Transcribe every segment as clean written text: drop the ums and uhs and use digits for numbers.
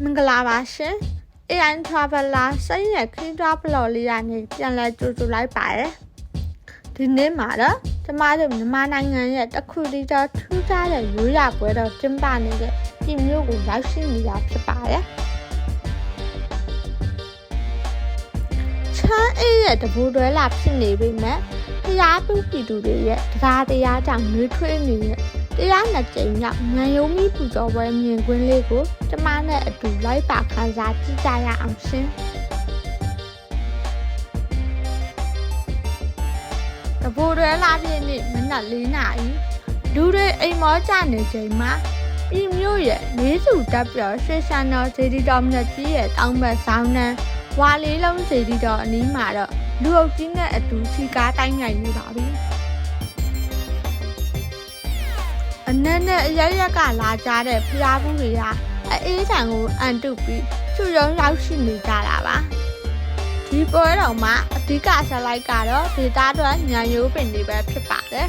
မင်္ဂလာပါရှင် AI Traveler စိတ်ရဲ့ခင်းသွားဘလော်လေးကနေပြန်လဲကြိုဆိုလိုက်ပါတယ်ဒီနေ့မှာတော့ကျမတို့မြန်မာနိုင်ငံရဲ့တခုတည်းသောထူးခြားတဲ့ရိုးရာပွဲတော်ကျင်းပနေတဲ့ပြည်မျိုးကိုရောက်ရှိနေတာဖြစ်ပါတယ်ချမ်းအေးရဲ့တဘူတွဲလာဖြစ်နေပြီမဲ့ဖျားသူပြည်သူတွေရဲ့တရားကြောင့်နှွေးထွေးနေတဲ့တရားနှစ်ကြိမ်မြောက်ဉာဏ်ယုံမိပူဇော်ပွဲမြင်ကွင်းလေးကိုကျမနဲ့အတူလိုက်ပါခန်းစားကြည့်ကြရအောင်ရှင်တဘူတွဲလာပြည့်နေ့မနက်4 နာရီလူတွေအိမ်မောကြနေချိန်မှာပြည်မျိုးရဲ့လေးစုတက်ပြော်ရွှေဆန်တော်ဇေဒီတော်မြတ်ကြီးရဲ့တောင်းဘက်ဆောင်နှံဝါလေးလုံးဇေဒီတော်အနီးမှာတော့လူအုပ်ကြီးနဲ့အတူစီကားတိုင်းနိုင်နေပါပြီအနက်နဲ့အရရက်ကလာကြတဲ့ဖျားဘူးတွေကအေးဆန်ကိုအန်တုပြီးချွရုံရောက်ရှိနေကြတာပါဒီပွဲတော်မှာအဓိကဆက်လိုက်ကတော့ဒေသတွင်းညံရိုးပင်တွေပဲဖြစ်ပါတယ်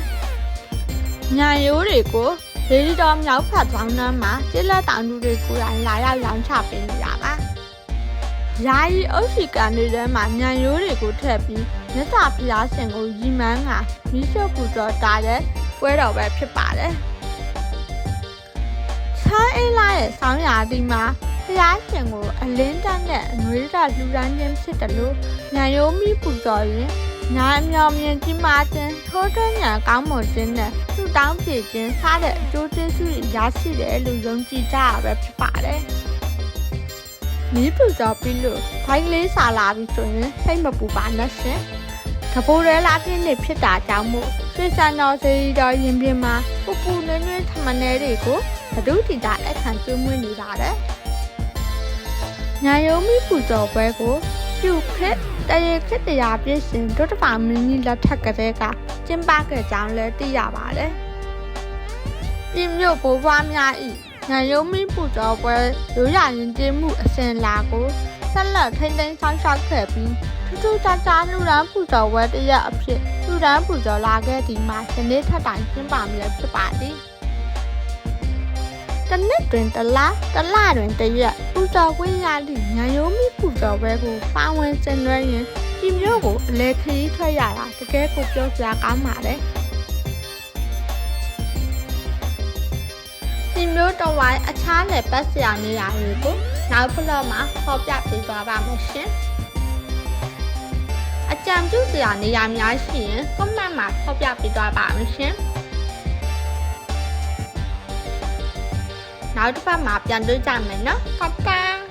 ညံရိုးတွေကိုဒေဒီတော်မြောက်ဖက်ပေါင်းနှမ်းမှာကျက်လက်တောင်သူတွေကိုယ်တိုင်လာရောက်ရောင်းချပေးနေတာပါယာယီအုပ်ရှိကန်တွေထဲမှာညံရိုးတွေကိုထည့်ပြီးမြတ်စွာဘုရားရှင်ကိုရီမန်းကမိရှုပ်ပူဇော်တာတဲ့ပွဲတော်ပဲဖြစ်ပါတယ်ချမ်းအေးလာရဲ့ဆောင်းရာသီမှာဘုရားရှင်ကိုအလင်းတက်နဲ့အငွေရလှူဒန်းခြင်းဖြစ်တယ်လို့ညံရိုးမိပူဇော်ရင်ညာအမြောင်မြင်ကြီးမားခြင်းထိုးထွင်းညာကောင်းမွန်ခြင်းနဲ့ဆုတောင်းဖြည့်ခြင်းစတဲ့အကျိုးကျေးဇူးရရှိတယ်လို့ယုံကြည်ကြရပဲဖြစ်ပါတယ်မိပူဇော်ပြီးလို့ဖိုင်လေးစာလာပြီးဆိုရင်စိတ်မပူပါနဲ့ရှင်တဘူရဲလာပြင်းနေဖြစ်တာကြောင့်မို့ရွှေစံတော်စေရီတော်ရင်ပြင်မှာပူပူနွေးနွေးထမနဲတွေကိုဘဒုတိတာအခန့်ကျွေးမွေးနေပါတယ်ညာယုံမိပူဇော်ပွဲကိုပြုခက်တရေခက်တရားပြည့်စင်ဒုတပါမင်းကြီးလက်ထက်ကလေးကကျင်းပခဲ့ကြောင်းလည်းသိရပါတယ်ပြည်မြို့ဘိုးဘွားများဤညာယုံမိပူဇော်ပွဲရိုးရာရင်ကျေးမှုအစဉ်လာကိုဆက်လက်ထိန်းသိမ်းဆောင်ရှောက်ခဲ့ပြီးထူးခြားခြားလူရန်ပူဇော်ပွဲတရက်အဖြစ်လူရန်ပူဇော်လာခဲ့ဒီမှာဒီနေ့ထပ်တိုင်ကျင်းပမြဲဖြစ်ပါသည်တနှစ်တွင်တလတွင်တရက်ပူဇော်ခွင့်ရသည့်ညာယုံမိပူဇော်ပွဲကိုပါဝင်ဆင်နွှဲရင်ပြည်မျိုးကိုအလဲခရီးထွက်ရတာတကယ်ကိုပြောစရာကောင်းပါတယ်ပြည်မျိုးတော်ဝိုင်းအခြားနယ်ပတ်စရာနေရာတွေကိုနောက်ဖလော့မှာဖော်ပြပေးသွားပါမယ်ရှင်အကြံပြုစရာနေရာများရှိရင် comment မှာဖော်ပြပေးသွားပါမယ်ရှင်နောက်တစ်ပတ်မှာပြန်တွေ့ကြမယ်နော် Bye bye